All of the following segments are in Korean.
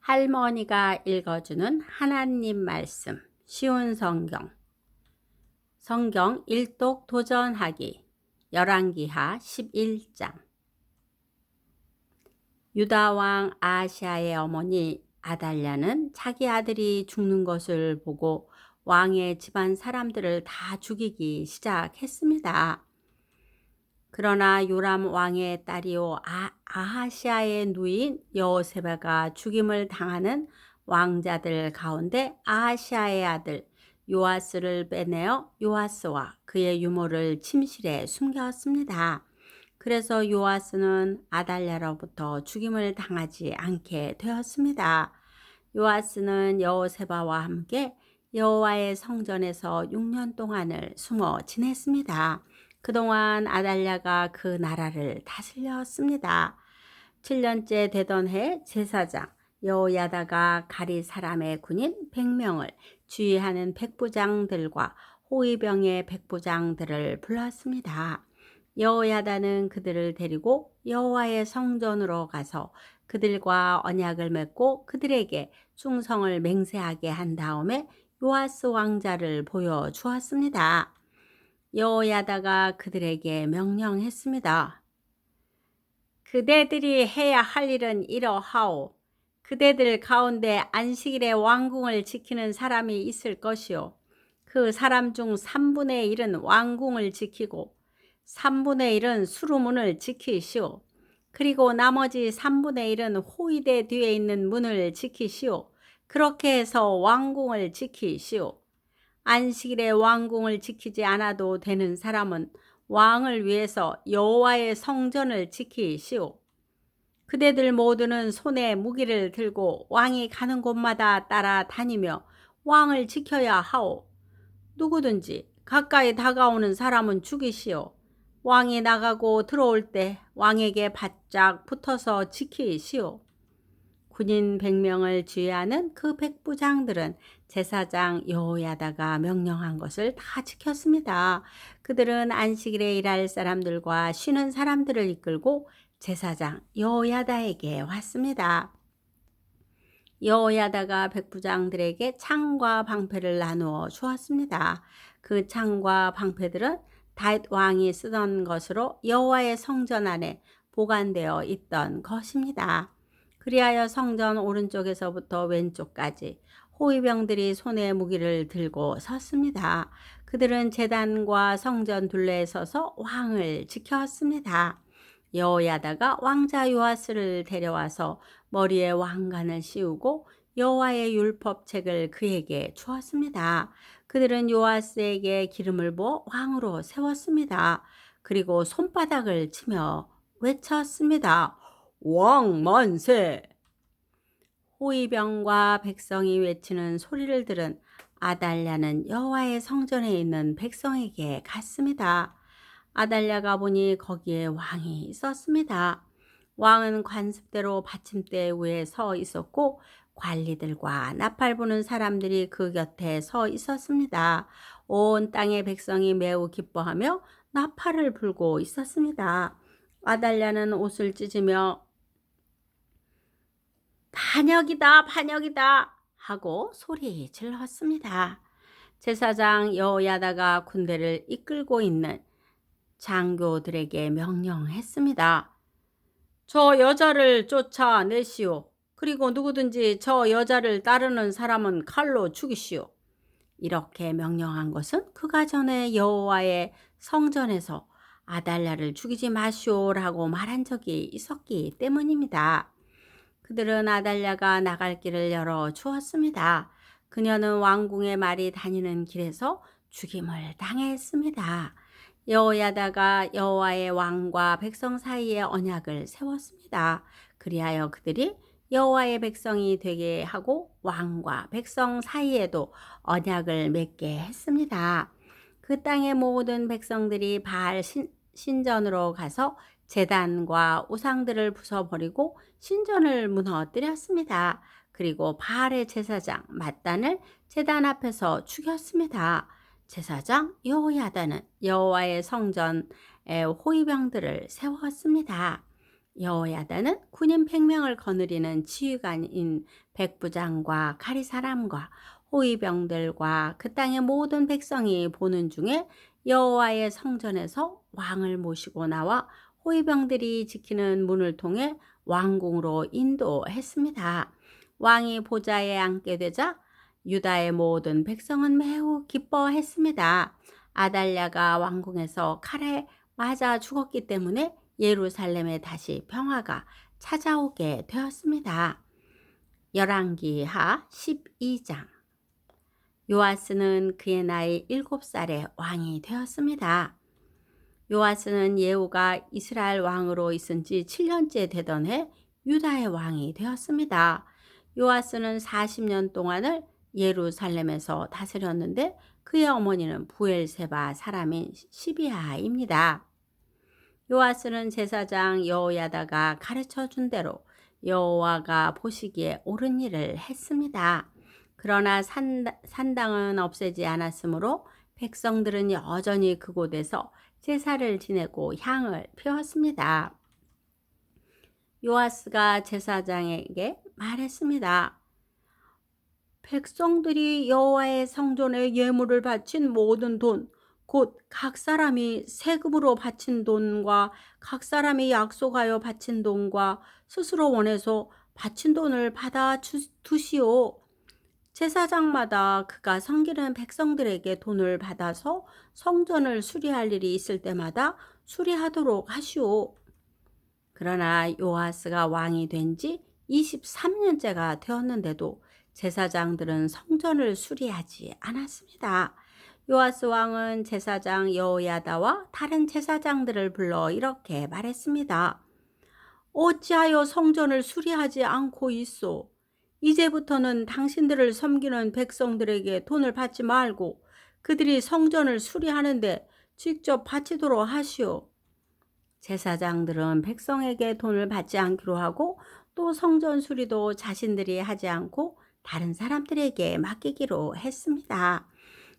할머니가 읽어주는 하나님 말씀, 쉬운 성경. 성경 일독 도전하기, 열왕기하 11장. 유다왕 아하시아의 어머니 아달랴는 자기 아들이 죽는 것을 보고 왕의 집안 사람들을 다 죽이기 시작했습니다. 그러나 요람 왕의 딸이요 아하시아의 누이인 여호세바가 죽임을 당하는 왕자들 가운데 아하시아의 아들 요아스를 빼내어 요아스와 그의 유모를 침실에 숨겼습니다. 그래서 요아스는 아달랴로부터 죽임을 당하지 않게 되었습니다. 요아스는 여호세바와 함께 여호와의 성전에서 6년 동안을 숨어 지냈습니다. 그동안 아달랴가 그 나라를 다스렸습니다. 7년째 되던 해 제사장 여호야다가 가리 사람의 군인 100명을 주의하는 백부장들과 호위병의 백부장들을 불렀습니다. 여호야다는 그들을 데리고 여호와의 성전으로 가서 그들과 언약을 맺고 그들에게 충성을 맹세하게 한 다음에 요아스 왕자를 보여주었습니다. 여호야다가 그들에게 명령했습니다. 그대들이 해야 할 일은 이러하오. 그대들 가운데 안식일에 왕궁을 지키는 사람이 있을 것이요. 그 사람 중 3분의 1은 왕궁을 지키고 3분의 1은 수루문을 지키시오. 그리고 나머지 3분의 1은 호위대 뒤에 있는 문을 지키시오. 그렇게 해서 왕궁을 지키시오. 안식일에 왕궁을 지키지 않아도 되는 사람은 왕을 위해서 여호와의 성전을 지키시오. 그대들 모두는 손에 무기를 들고 왕이 가는 곳마다 따라다니며 왕을 지켜야 하오. 누구든지 가까이 다가오는 사람은 죽이시오. 왕이 나가고 들어올 때 왕에게 바짝 붙어서 지키시오. 군인 100명을 주의하는 그 백부장들은 제사장 여호야다가 명령한 것을 다 지켰습니다. 그들은 안식일에 일할 사람들과 쉬는 사람들을 이끌고 제사장 여호야다에게 왔습니다. 여호야다가 백부장들에게 창과 방패를 나누어 주었습니다. 그 창과 방패들은 다윗 왕이 쓰던 것으로 여호와의 성전 안에 보관되어 있던 것입니다. 그리하여 성전 오른쪽에서부터 왼쪽까지 호위병들이 손에 무기를 들고 섰습니다. 그들은 제단과 성전 둘레에 서서 왕을 지켰습니다. 여호야다가 왕자 요아스를 데려와서 머리에 왕관을 씌우고 여호와의 율법책을 그에게 주었습니다. 그들은 요아스에게 기름을 부어 왕으로 세웠습니다. 그리고 손바닥을 치며 외쳤습니다. 왕 만세! 호위병과 백성이 외치는 소리를 들은 아달랴는 여호와의 성전에 있는 백성에게 갔습니다. 아달랴가 보니 거기에 왕이 있었습니다. 왕은 관습대로 받침대 위에 서 있었고 관리들과 나팔 부는 사람들이 그 곁에 서 있었습니다. 온 땅의 백성이 매우 기뻐하며 나팔을 불고 있었습니다. 아달랴는 옷을 찢으며 반역이다, 반역이다 하고 소리 질렀습니다. 제사장 여호야다가 군대를 이끌고 있는 장교들에게 명령했습니다. 저 여자를 쫓아내시오. 그리고 누구든지 저 여자를 따르는 사람은 칼로 죽이시오. 이렇게 명령한 것은 그가 전에 여호와의 성전에서 아달랴를 죽이지 마시오라고 말한 적이 있었기 때문입니다. 그들은 아달랴가 나갈 길을 열어 주었습니다. 그녀는 왕궁의 말이 다니는 길에서 죽임을 당했습니다. 여호야다가 여호와의 왕과 백성 사이에 언약을 세웠습니다. 그리하여 그들이 여호와의 백성이 되게 하고 왕과 백성 사이에도 언약을 맺게 했습니다. 그 땅의 모든 백성들이 바알 신전으로 가서 제단과 우상들을 부숴버리고 신전을 무너뜨렸습니다. 그리고 바알의 제사장 맏단을 제단 앞에서 죽였습니다. 제사장 여호야다는 여호와의 성전에 호위병들을 세웠습니다. 여호야다는 군인 100명을 거느리는 지휘관인 백부장과 가리사람과 호위병들과 그 땅의 모든 백성이 보는 중에 여호와의 성전에서 왕을 모시고 나와 호위병들이 지키는 문을 통해 왕궁으로 인도했습니다. 왕이 보좌에 앉게 되자 유다의 모든 백성은 매우 기뻐했습니다. 아달랴가 왕궁에서 칼에 맞아 죽었기 때문에 예루살렘에 다시 평화가 찾아오게 되었습니다. 열왕기하 12장. 요아스는 그의 나이 7살에 왕이 되었습니다. 요아스는 예후가 이스라엘 왕으로 있은 지 7년째 되던 해 유다의 왕이 되었습니다. 요아스는 40년 동안을 예루살렘에서 다스렸는데 그의 어머니는 부엘세바 사람인 시비아입니다. 요아스는 제사장 여호야다가 가르쳐 준 대로 여호와가 보시기에 옳은 일을 했습니다. 그러나 산당은 없애지 않았으므로 백성들은 여전히 그곳에서 제사를 지내고 향을 피웠습니다. 요아스가 제사장에게 말했습니다. 백성들이 여호와의 성전에 예물을 바친 모든 돈, 곧 각 사람이 세금으로 바친 돈과 각 사람이 약속하여 바친 돈과 스스로 원해서 바친 돈을 받아 두시오. 제사장마다 그가 섬기는 백성들에게 돈을 받아서 성전을 수리할 일이 있을 때마다 수리하도록 하시오. 그러나 요아스가 왕이 된 지 23년째가 되었는데도 제사장들은 성전을 수리하지 않았습니다. 요아스 왕은 제사장 여호야다와 다른 제사장들을 불러 이렇게 말했습니다. 어찌하여 성전을 수리하지 않고 있소? 이제부터는 당신들을 섬기는 백성들에게 돈을 받지 말고 그들이 성전을 수리하는데 직접 바치도록 하시오. 제사장들은 백성에게 돈을 받지 않기로 하고 또 성전 수리도 자신들이 하지 않고 다른 사람들에게 맡기기로 했습니다.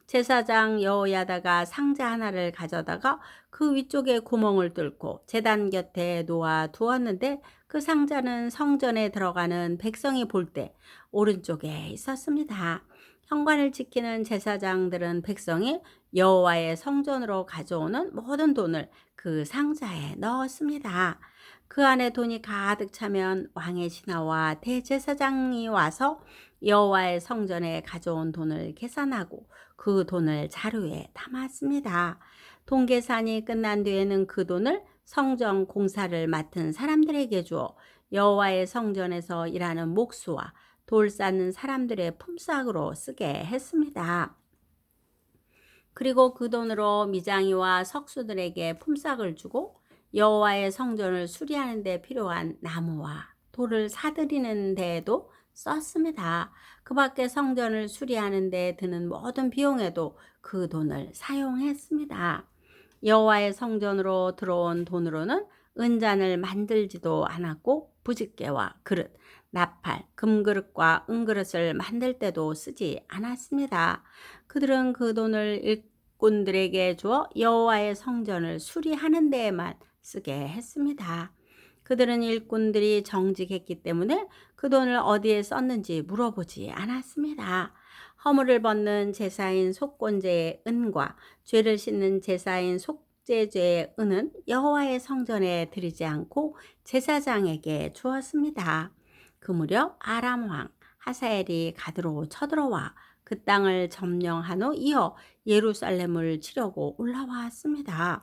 제사장 여호야다가 상자 하나를 가져다가 그 위쪽에 구멍을 뚫고 제단 곁에 놓아 두었는데 그 상자는 성전에 들어가는 백성이 볼 때 오른쪽에 있었습니다. 현관을 지키는 제사장들은 백성이 여호와의 성전으로 가져오는 모든 돈을 그 상자에 넣었습니다. 그 안에 돈이 가득 차면 왕의 신하와 대제사장이 와서 여호와의 성전에 가져온 돈을 계산하고 그 돈을 자루에 담았습니다. 돈 계산이 끝난 뒤에는 그 돈을 성전 공사를 맡은 사람들에게 주어 여호와의 성전에서 일하는 목수와 돌 쌓는 사람들의 품삯으로 쓰게 했습니다. 그리고 그 돈으로 미장이와 석수들에게 품삯을 주고 여호와의 성전을 수리하는 데 필요한 나무와 돌을 사들이는 데에도 썼습니다. 그 밖에 성전을 수리하는 데 드는 모든 비용에도 그 돈을 사용했습니다. 여호와의 성전으로 들어온 돈으로는 은잔을 만들지도 않았고 부집개와 그릇, 나팔, 금그릇과 은그릇을 만들 때도 쓰지 않았습니다. 그들은 그 돈을 일꾼들에게 주어 여호와의 성전을 수리하는 데에만 쓰게 했습니다. 그들은 일꾼들이 정직했기 때문에 그 돈을 어디에 썼는지 물어보지 않았습니다. 허물을 벗는 제사인 속건제의 은과 죄를 씻는 제사인 속죄제의 은은 여호와의 성전에 드리지 않고 제사장에게 주었습니다. 그 무렵 아람 왕 하사엘이 가드로 쳐들어와 그 땅을 점령한 후 이어 예루살렘을 치려고 올라왔습니다.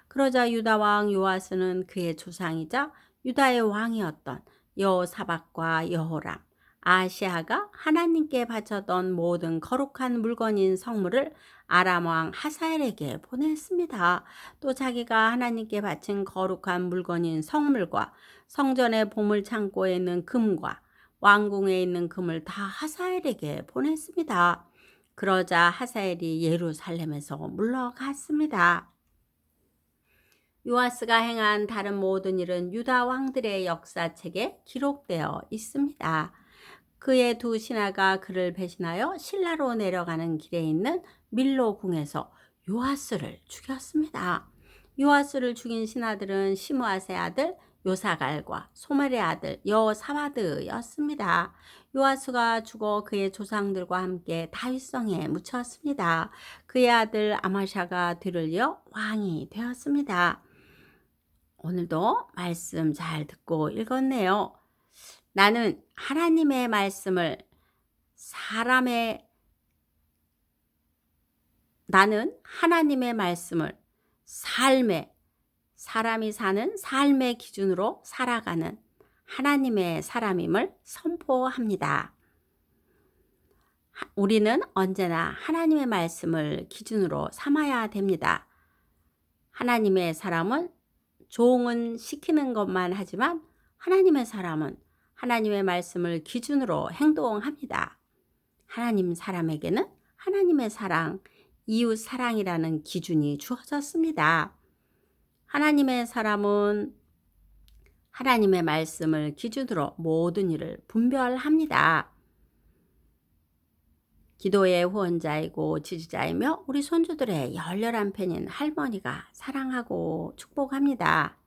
그러자 유다 왕 요아스는 그의 조상이자 유다의 왕이었던 여호사밧과 여호람, 아시아가 하나님께 바쳤던 모든 거룩한 물건인 성물을 아람 왕 하사엘에게 보냈습니다. 또 자기가 하나님께 바친 거룩한 물건인 성물과 성전의 보물 창고에 있는 금과 왕궁에 있는 금을 다 하사엘에게 보냈습니다. 그러자 하사엘이 예루살렘에서 물러갔습니다. 요아스가 행한 다른 모든 일은 유다 왕들의 역사책에 기록되어 있습니다. 그의 두 신하가 그를 배신하여 실라로 내려가는 길에 있는 밀로 궁에서 요아스를 죽였습니다. 요아스를 죽인 신하들은 시므아세 아들 요사갈과 소멜의 아들 여사바드였습니다. 요아스가 죽어 그의 조상들과 함께 다윗성에 묻혔습니다. 그의 아들 아마샤가 뒤를 이어 왕이 되었습니다. 오늘도 말씀 잘 듣고 읽었네요. 나는 하나님의 말씀을 사람이 사는 삶의 기준으로 살아가는 하나님의 사람임을 선포합니다. 우리는 언제나 하나님의 말씀을 기준으로 삼아야 됩니다. 하나님의 사람은 종은 시키는 것만 하지만 하나님의 사람은 하나님의 말씀을 기준으로 행동합니다. 하나님 사람에게는 하나님의 사랑, 이웃 사랑이라는 기준이 주어졌습니다. 하나님의 사람은 하나님의 말씀을 기준으로 모든 일을 분별합니다. 기도의 후원자이고 지지자이며 우리 손주들의 열렬한 팬인 할머니가 사랑하고 축복합니다.